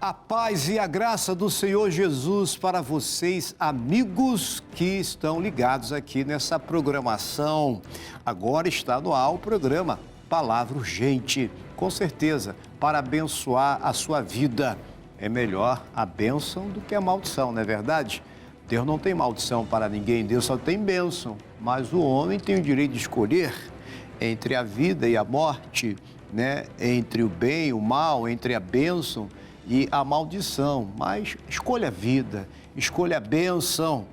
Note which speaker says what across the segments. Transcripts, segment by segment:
Speaker 1: A paz e a graça do Senhor Jesus para vocês, amigos que estão ligados aqui nessa programação. Agora está no ar o programa Palavra Urgente. Com certeza, para abençoar a sua vida. É melhor a bênção do que a maldição, não é verdade? Deus não tem maldição para ninguém, Deus só tem bênção. Mas o homem tem o direito de escolher entre a vida e a morte, né? Entre o bem e o mal, entre a bênção e a maldição. Mas escolha a vida, escolha a bênção,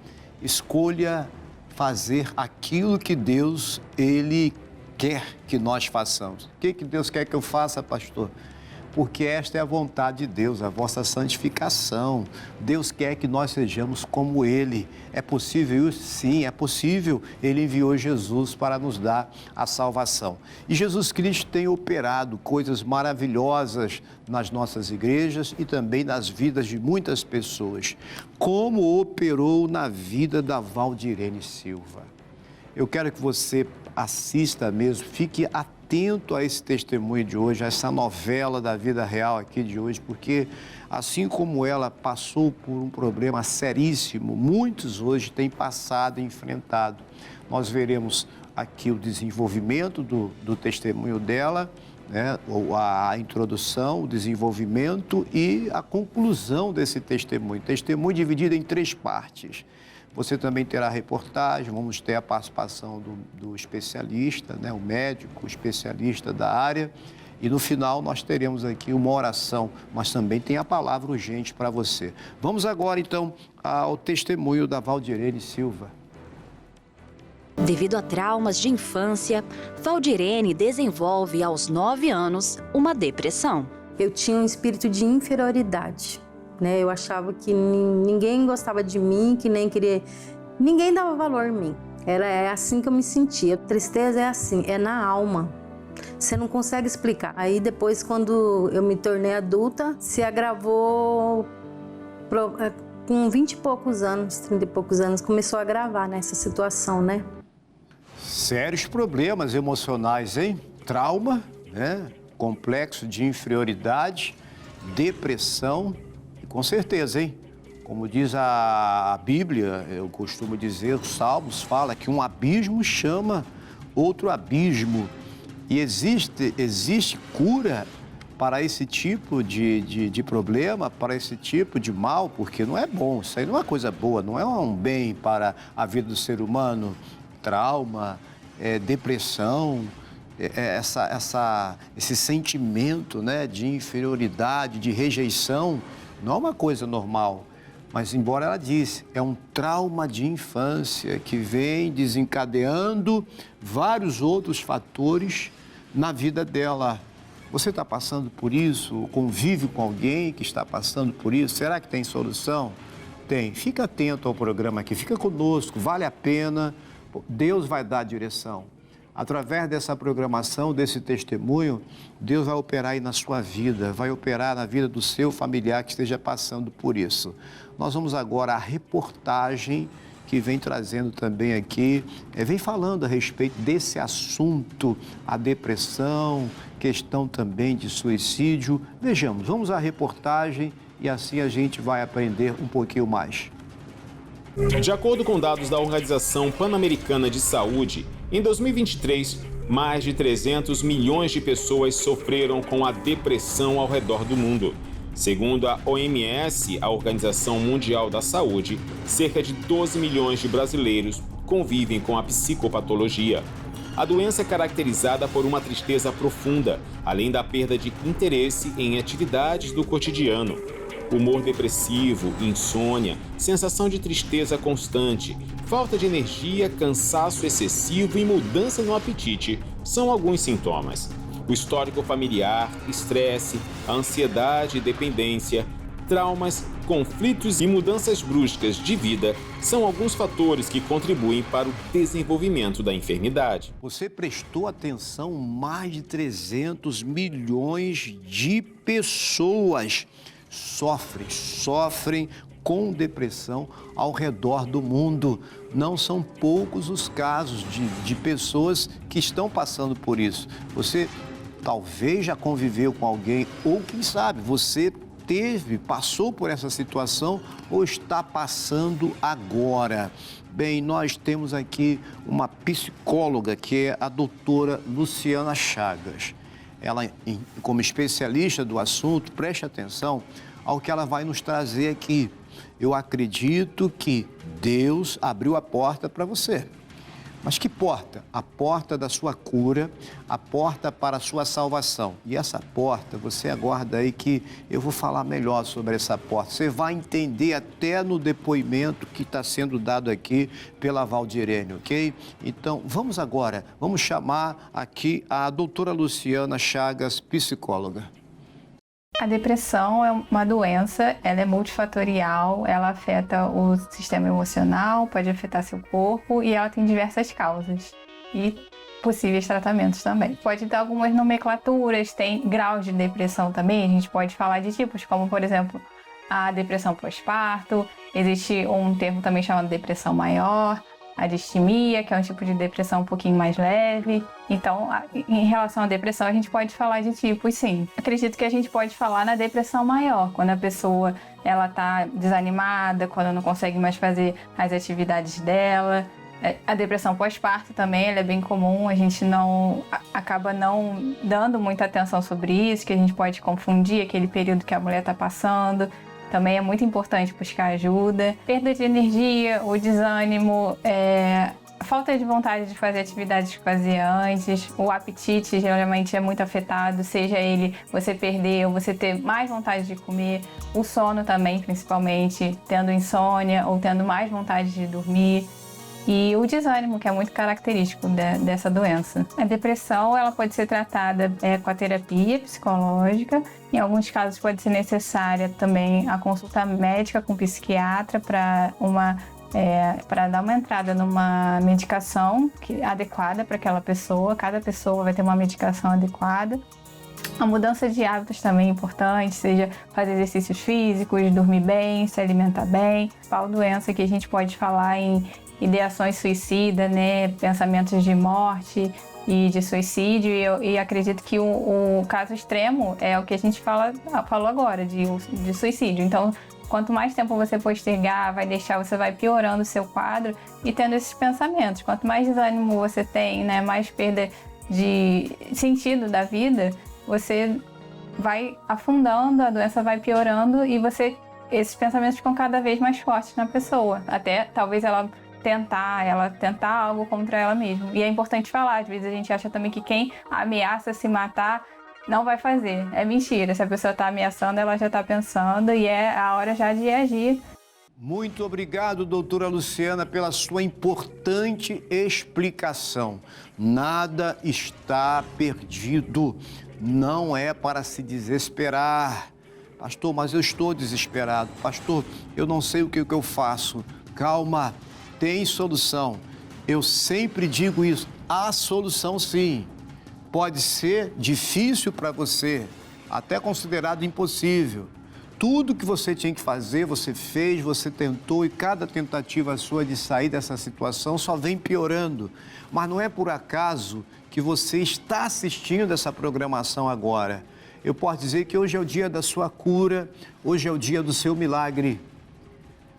Speaker 1: escolha fazer aquilo que Deus, Ele quer que nós façamos. O que Deus quer que eu faça, pastor? Porque esta é a vontade de Deus, a vossa santificação. Deus quer que nós sejamos como Ele. É possível isso? Sim, é possível. Ele enviou Jesus para nos dar a salvação. E Jesus Cristo tem operado coisas maravilhosas nas nossas igrejas e também nas vidas de muitas pessoas. Como operou na vida da Valdirene Silva. Eu quero que você assista mesmo, fique atento a esse testemunho de hoje, a essa novela da vida real aqui de hoje, porque assim como ela passou por um problema seríssimo, muitos hoje têm passado e enfrentado. Nós veremos aqui o desenvolvimento do testemunho dela, né? A introdução, o desenvolvimento e a conclusão desse testemunho. Testemunho dividido em 3 partes. Você também terá reportagem, vamos ter a participação do especialista, né, o médico, o especialista da área. E no final nós teremos aqui uma oração, mas também tem a palavra urgente para você. Vamos agora então ao testemunho da Valdirene Silva.
Speaker 2: Devido a traumas de infância, Valdirene desenvolve aos 9 anos uma depressão.
Speaker 3: Eu tinha um espírito de inferioridade. Eu achava que ninguém gostava de mim, que nem queria... Ninguém dava valor em mim. É assim que eu me sentia. Tristeza é assim, é na alma. Você não consegue explicar. Aí depois, quando eu me tornei adulta, se agravou com 20 e poucos anos, 30 e poucos anos, começou a agravar nessa situação, né?
Speaker 1: Sérios problemas emocionais, hein? Trauma, né? Complexo de inferioridade, depressão... Com certeza, hein? Como diz a Bíblia, eu costumo dizer, os Salmos fala que um abismo chama outro abismo. E existe cura para esse tipo de problema, para esse tipo de mal, porque não é bom, isso aí não é uma coisa boa, não é um bem para a vida do ser humano. Trauma, depressão, esse sentimento, né, de inferioridade, de rejeição, não é uma coisa normal, mas embora ela disse, é um trauma de infância que vem desencadeando vários outros fatores na vida dela. Você está passando por isso? Convive com alguém que está passando por isso? Será que tem solução? Tem. Fica atento ao programa aqui, fica conosco, vale a pena. Deus vai dar a direção. Através dessa programação, desse testemunho, Deus vai operar aí na sua vida, vai operar na vida do seu familiar que esteja passando por isso. Nós vamos agora à reportagem que vem trazendo também aqui, vem falando a respeito desse assunto, a depressão, questão também de suicídio. Vejamos, vamos à reportagem e assim a gente vai aprender um pouquinho mais.
Speaker 4: De acordo com dados da Organização Pan-Americana de Saúde, em 2023, mais de 300 milhões de pessoas sofreram com a depressão ao redor do mundo. Segundo a OMS, a Organização Mundial da Saúde, cerca de 12 milhões de brasileiros convivem com a psicopatologia. A doença é caracterizada por uma tristeza profunda, além da perda de interesse em atividades do cotidiano. Humor depressivo, insônia, sensação de tristeza constante, falta de energia, cansaço excessivo e mudança no apetite são alguns sintomas. O histórico familiar, estresse, a ansiedade e dependência, traumas, conflitos e mudanças bruscas de vida são alguns fatores que contribuem para o desenvolvimento da enfermidade.
Speaker 1: Você prestou atenção? Mais de 300 milhões de pessoas sofrem com depressão ao redor do mundo. Não são poucos os casos de pessoas que estão passando por isso. Você talvez já conviveu com alguém ou, quem sabe, você passou por essa situação ou está passando agora. Bem, nós temos aqui uma psicóloga, que é a doutora Luciana Chagas. Ela, como especialista do assunto, preste atenção ao que ela vai nos trazer aqui. Eu acredito que Deus abriu a porta para você. Mas que porta? A porta da sua cura, a porta para a sua salvação. E essa porta, você aguarda aí que eu vou falar melhor sobre essa porta. Você vai entender até no depoimento que está sendo dado aqui pela Valdirene, ok? Então, vamos chamar aqui a doutora Luciana Chagas, psicóloga.
Speaker 5: A depressão é uma doença, ela é multifatorial, ela afeta o sistema emocional, pode afetar seu corpo e ela tem diversas causas e possíveis tratamentos também. Pode ter algumas nomenclaturas, tem graus de depressão também, a gente pode falar de tipos, como por exemplo, a depressão pós-parto, existe um termo também chamado depressão maior, a distimia, que é um tipo de depressão um pouquinho mais leve. Então, em relação à depressão, a gente pode falar de tipos, sim. Acredito que a gente pode falar na depressão maior, quando a pessoa ela está desanimada, quando não consegue mais fazer as atividades dela. A depressão pós-parto também, ela é bem comum, a gente acaba não dando muita atenção sobre isso, que a gente pode confundir aquele período que a mulher está passando. Também é muito importante buscar ajuda. Perda de energia, o desânimo, a falta de vontade de fazer atividades que fazia antes, o apetite geralmente é muito afetado, seja ele você perder ou você ter mais vontade de comer, o sono também, principalmente, tendo insônia ou tendo mais vontade de dormir. E o desânimo, que é muito característico dessa doença. A depressão ela pode ser tratada com a terapia psicológica. Em alguns casos pode ser necessária também a consulta médica com psiquiatra para dar uma entrada numa medicação adequada para aquela pessoa. Cada pessoa vai ter uma medicação adequada. A mudança de hábitos também é importante, seja fazer exercícios físicos, dormir bem, se alimentar bem. A doença que a gente pode falar em ideações suicidas, né, pensamentos de morte e de suicídio, e acredito que o caso extremo é o que a gente falou agora, de suicídio. Então, quanto mais tempo você postergar, você vai piorando o seu quadro e tendo esses pensamentos. Quanto mais desânimo você tem, né, mais perda de sentido da vida, você vai afundando, a doença vai piorando e esses pensamentos ficam cada vez mais fortes na pessoa. Até talvez ela tentar algo contra ela mesma. E é importante falar, às vezes a gente acha também que quem ameaça se matar não vai fazer. É mentira, se a pessoa está ameaçando, ela já está pensando e é a hora já de agir.
Speaker 1: Muito obrigado, doutora Luciana, pela sua importante explicação. Nada está perdido, não é para se desesperar. Pastor, mas eu estou desesperado. Pastor, eu não sei o que eu faço. Calma. Tem solução. Eu sempre digo isso. Há solução, sim. Pode ser difícil para você, até considerado impossível. Tudo que você tinha que fazer, você fez, você tentou, e cada tentativa sua de sair dessa situação só vem piorando. Mas não é por acaso que você está assistindo essa programação agora. Eu posso dizer que hoje é o dia da sua cura, hoje é o dia do seu milagre.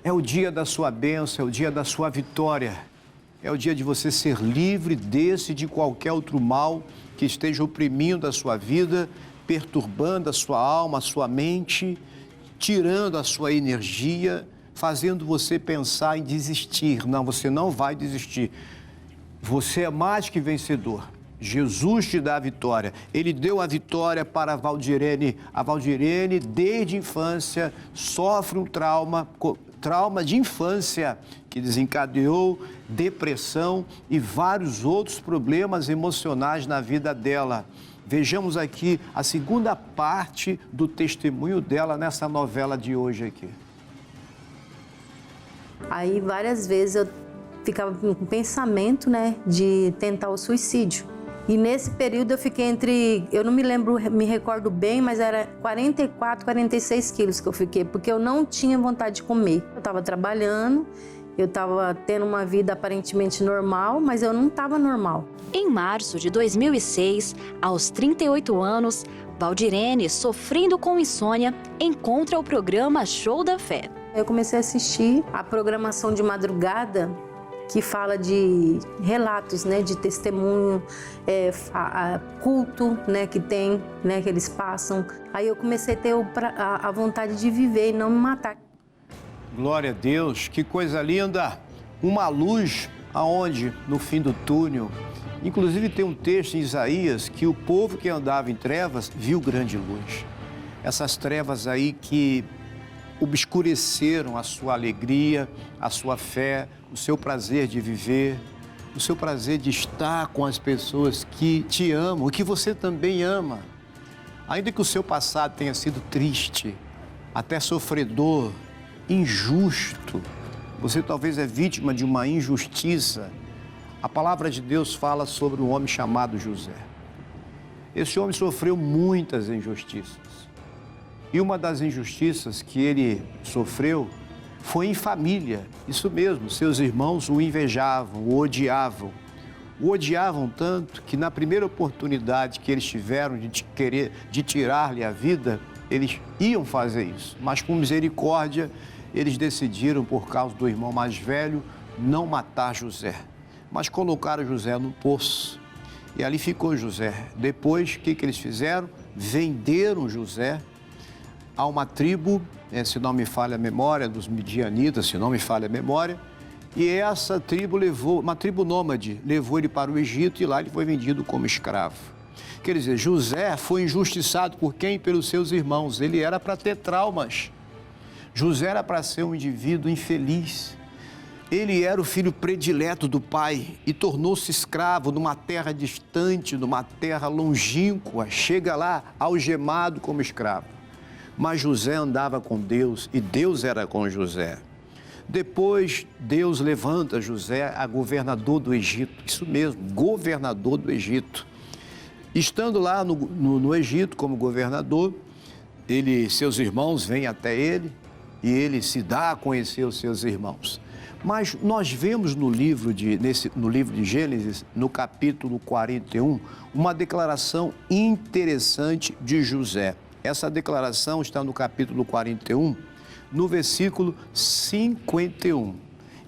Speaker 1: É o dia da sua bênção, é o dia da sua vitória. É o dia de você ser livre desse e de qualquer outro mal que esteja oprimindo a sua vida, perturbando a sua alma, a sua mente, tirando a sua energia, fazendo você pensar em desistir. Não, você não vai desistir. Você é mais que vencedor. Jesus te dá a vitória. Ele deu a vitória para a Valdirene. A Valdirene, desde a infância, sofre um trauma de infância que desencadeou depressão e vários outros problemas emocionais na vida dela. Vejamos aqui a segunda parte do testemunho dela nessa novela de hoje aqui.
Speaker 3: Aí várias vezes eu ficava com pensamento, né, de tentar o suicídio. E nesse período eu fiquei eu não me recordo bem, mas era 44, 46 quilos que eu fiquei, porque eu não tinha vontade de comer. Eu estava trabalhando Eu estava tendo uma vida aparentemente normal, mas eu não estava normal.
Speaker 2: Em março de 2006, aos 38 anos, Valdirene, sofrendo com insônia, encontra o programa Show da Fé.
Speaker 3: Eu comecei a assistir a programação de madrugada, que fala de relatos, né, de testemunho, culto, né, que tem, né, que eles passam. Aí eu comecei a ter a vontade de viver e não me matar.
Speaker 1: Glória a Deus, que coisa linda! Uma luz aonde, no fim do túnel. Inclusive tem um texto em Isaías que o povo que andava em trevas viu grande luz. Essas trevas aí que obscureceram a sua alegria, a sua fé, o seu prazer de viver, o seu prazer de estar com as pessoas que te amam e que você também ama. Ainda que o seu passado tenha sido triste, até sofredor, injusto, você talvez é vítima de uma injustiça. A palavra de Deus fala sobre um homem chamado José. Esse homem sofreu muitas injustiças. E uma das injustiças que ele sofreu foi em família. Isso mesmo, seus irmãos o invejavam, o odiavam. O odiavam tanto que na primeira oportunidade que eles tiveram de tirar-lhe a vida, eles iam fazer isso. Mas com misericórdia, eles decidiram, por causa do irmão mais velho, não matar José, mas colocaram José no poço. E ali ficou José. Depois, o que eles fizeram? Venderam José a uma tribo, se não me falha a memória, dos midianitas, se não me falha a memória, e essa tribo levou, uma tribo nômade, levou ele para o Egito e lá ele foi vendido como escravo. Quer dizer, José foi injustiçado por quem? Pelos seus irmãos. Ele era para ter traumas. José era para ser um indivíduo infeliz. Ele era o filho predileto do pai e tornou-se escravo numa terra distante, numa terra longínqua. Chega lá algemado como escravo. Mas José andava com Deus e Deus era com José. Depois, Deus levanta José a governador do Egito. Isso mesmo, governador do Egito. Estando lá no Egito como governador, seus irmãos vêm até ele e ele se dá a conhecer os seus irmãos. Mas nós vemos no livro de Gênesis, no capítulo 41, uma declaração interessante de José. Essa declaração está no capítulo 41, no versículo 51,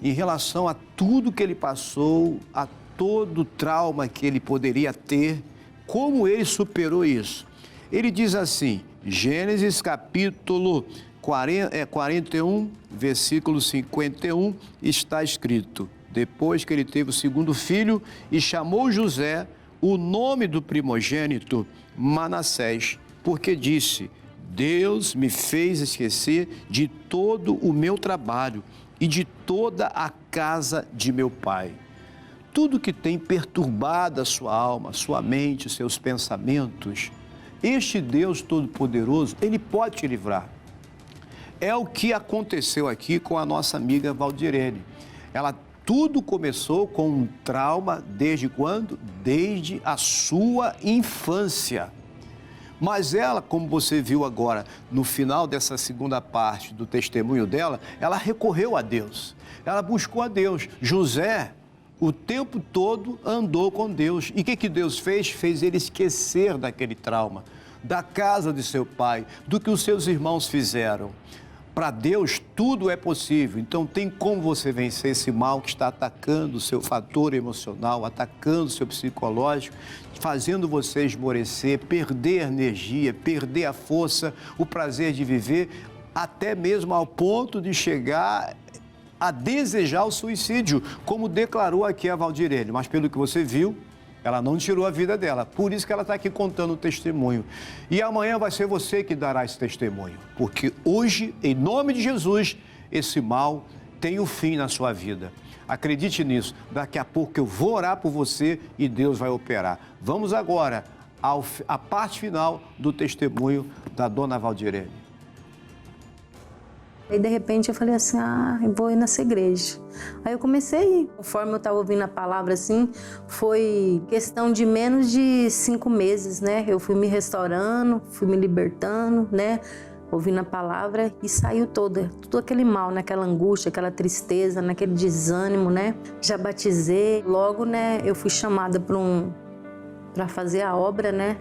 Speaker 1: em relação a tudo que ele passou, a todo o trauma que ele poderia ter, como ele superou isso. Ele diz assim, Gênesis capítulo 41, versículo 51, está escrito: depois que ele teve o segundo filho e chamou José, o nome do primogênito, Manassés, porque disse, Deus me fez esquecer de todo o meu trabalho e de toda a casa de meu pai. Tudo que tem perturbado a sua alma, sua mente, seus pensamentos, este Deus Todo-Poderoso, Ele pode te livrar. É o que aconteceu aqui com a nossa amiga Valdirene. Tudo começou com um trauma desde quando? Desde a sua infância. Mas ela, como você viu agora, no final dessa segunda parte do testemunho dela, ela recorreu a Deus. Ela buscou a Deus. José, o tempo todo, andou com Deus. E o que Deus fez? Fez ele esquecer daquele trauma, da casa de seu pai, do que os seus irmãos fizeram. Para Deus, tudo é possível. Então, tem como você vencer esse mal que está atacando o seu fator emocional, atacando o seu psicológico, fazendo você esmorecer, perder energia, perder a força, o prazer de viver, até mesmo ao ponto de chegar a desejar o suicídio, como declarou aqui a Valdirene. Mas, pelo que você viu, ela não tirou a vida dela, por isso que ela está aqui contando o testemunho. E amanhã vai ser você que dará esse testemunho, porque hoje, em nome de Jesus, esse mal tem um fim na sua vida. Acredite nisso, daqui a pouco eu vou orar por você e Deus vai operar. Vamos agora à parte final do testemunho da dona Valdirene.
Speaker 3: Aí, de repente, eu falei assim, eu vou ir nessa igreja. Aí eu comecei a ir. Conforme eu estava ouvindo a palavra, assim, foi questão de menos de 5 meses, né? Eu fui me restaurando, fui me libertando, né? ouvindo a palavra e saiu tudo aquele mal, naquela angústia, aquela tristeza, naquele desânimo, né? Já batizei, logo, né, eu fui chamada para fazer a obra, né?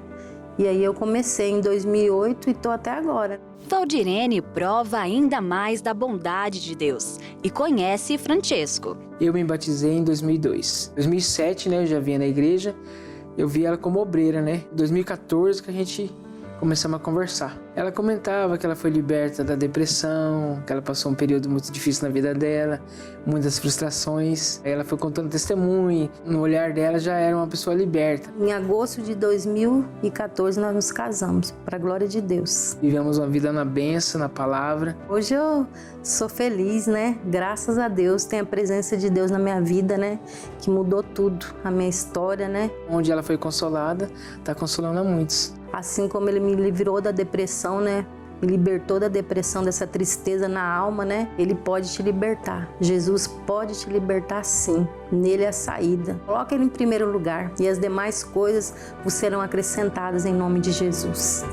Speaker 3: E aí eu comecei em 2008 e tô até agora.
Speaker 2: Valdirene prova ainda mais da bondade de Deus e conhece Francesco.
Speaker 6: Eu me batizei em 2002. Em 2007, né, eu já vinha na igreja, eu vi ela como obreira, né? Em 2014 que a gente começamos a conversar. Ela comentava que ela foi liberta da depressão, que ela passou um período muito difícil na vida dela, muitas frustrações. Aí ela foi contando testemunho, no olhar dela já era uma pessoa liberta.
Speaker 3: Em agosto de 2014 nós nos casamos, para a glória de Deus.
Speaker 6: Vivemos uma vida na bênção, na palavra.
Speaker 3: Hoje eu sou feliz, né? Graças a Deus, tem a presença de Deus na minha vida, né? Que mudou tudo, a minha história, né?
Speaker 6: Onde ela foi consolada, está consolando a muitos.
Speaker 3: Assim como ele me livrou da depressão, né? Me libertou da depressão, dessa tristeza na alma, né? Ele pode te libertar. Jesus pode te libertar sim. Nele é a saída. Coloca ele em primeiro lugar e as demais coisas vos serão acrescentadas em nome de Jesus.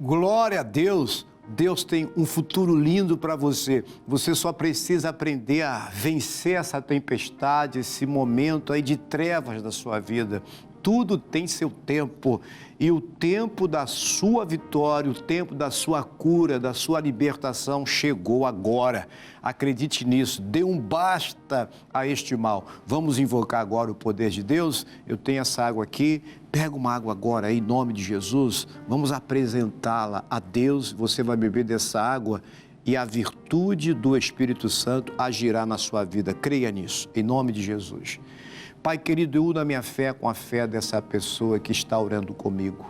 Speaker 1: Glória a Deus! Deus tem um futuro lindo para você. Você só precisa aprender a vencer essa tempestade, esse momento aí de trevas da sua vida. Tudo tem seu tempo e o tempo da sua vitória, o tempo da sua cura, da sua libertação chegou agora. Acredite nisso, dê um basta a este mal. Vamos invocar agora o poder de Deus? Eu tenho essa água aqui, pega uma água agora aí, em nome de Jesus. Vamos apresentá-la a Deus, você vai beber dessa água e a virtude do Espírito Santo agirá na sua vida. Creia nisso, em nome de Jesus. Pai querido, eu uno a minha fé com a fé dessa pessoa que está orando comigo.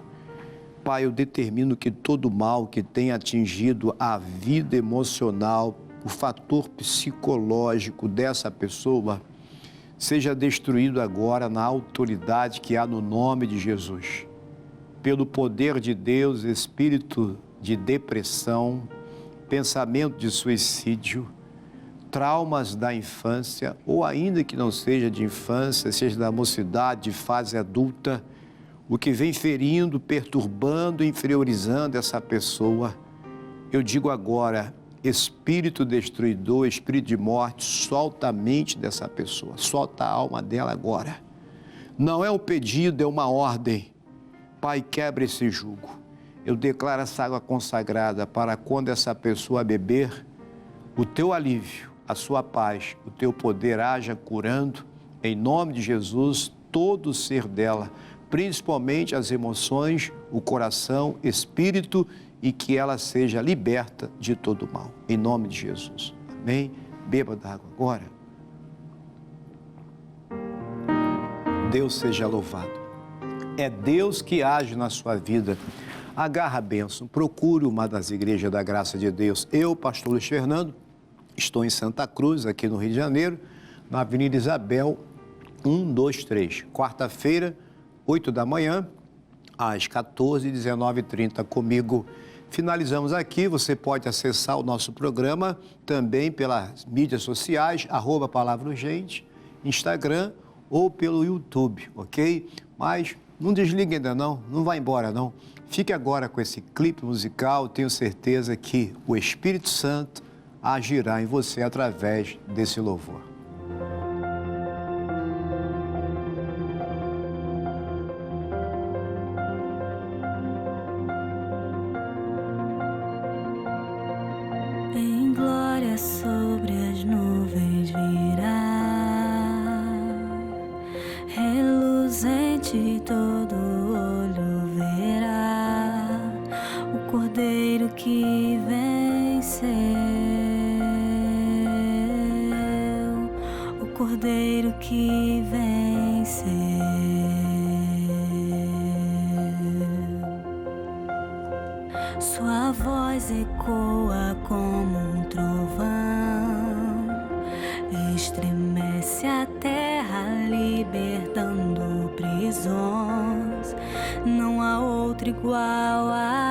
Speaker 1: Pai, eu determino que todo mal que tenha atingido a vida emocional, o fator psicológico dessa pessoa, seja destruído agora na autoridade que há no nome de Jesus. Pelo poder de Deus, espírito de depressão, pensamento de suicídio, traumas da infância, ou ainda que não seja de infância, seja da mocidade, de fase adulta, o que vem ferindo, perturbando, inferiorizando essa pessoa, eu digo agora, espírito destruidor, espírito de morte, solta a mente dessa pessoa, solta a alma dela agora. Não é um pedido, é uma ordem. Pai, quebra esse jugo. Eu declaro essa água consagrada para quando essa pessoa beber, o teu alívio, a sua paz, o teu poder haja curando, em nome de Jesus, todo o ser dela, principalmente as emoções, o coração, espírito, e que ela seja liberta de todo o mal, em nome de Jesus. Amém? Beba da água agora. Deus seja louvado. É Deus que age na sua vida. Agarra a bênção, procure uma das igrejas da graça de Deus. Eu, pastor Luiz Fernando, estou em Santa Cruz, aqui no Rio de Janeiro, na Avenida Isabel, 123, quarta-feira, 8 da manhã, às 14h, 19h30 comigo. Finalizamos aqui, você pode acessar o nosso programa também pelas mídias sociais, @Palavra Urgente, Instagram ou pelo YouTube, ok? Mas não desligue ainda não vai embora não. Fique agora com esse clipe musical, tenho certeza que o Espírito Santo agirá em você através desse louvor.
Speaker 7: Em glória sobre as nuvens virá, reluzente todo olho verá, o Cordeiro que venceu, o Cordeiro que venceu. Sua voz ecoa como um trovão, estremece a terra, libertando prisões. Não há outro igual a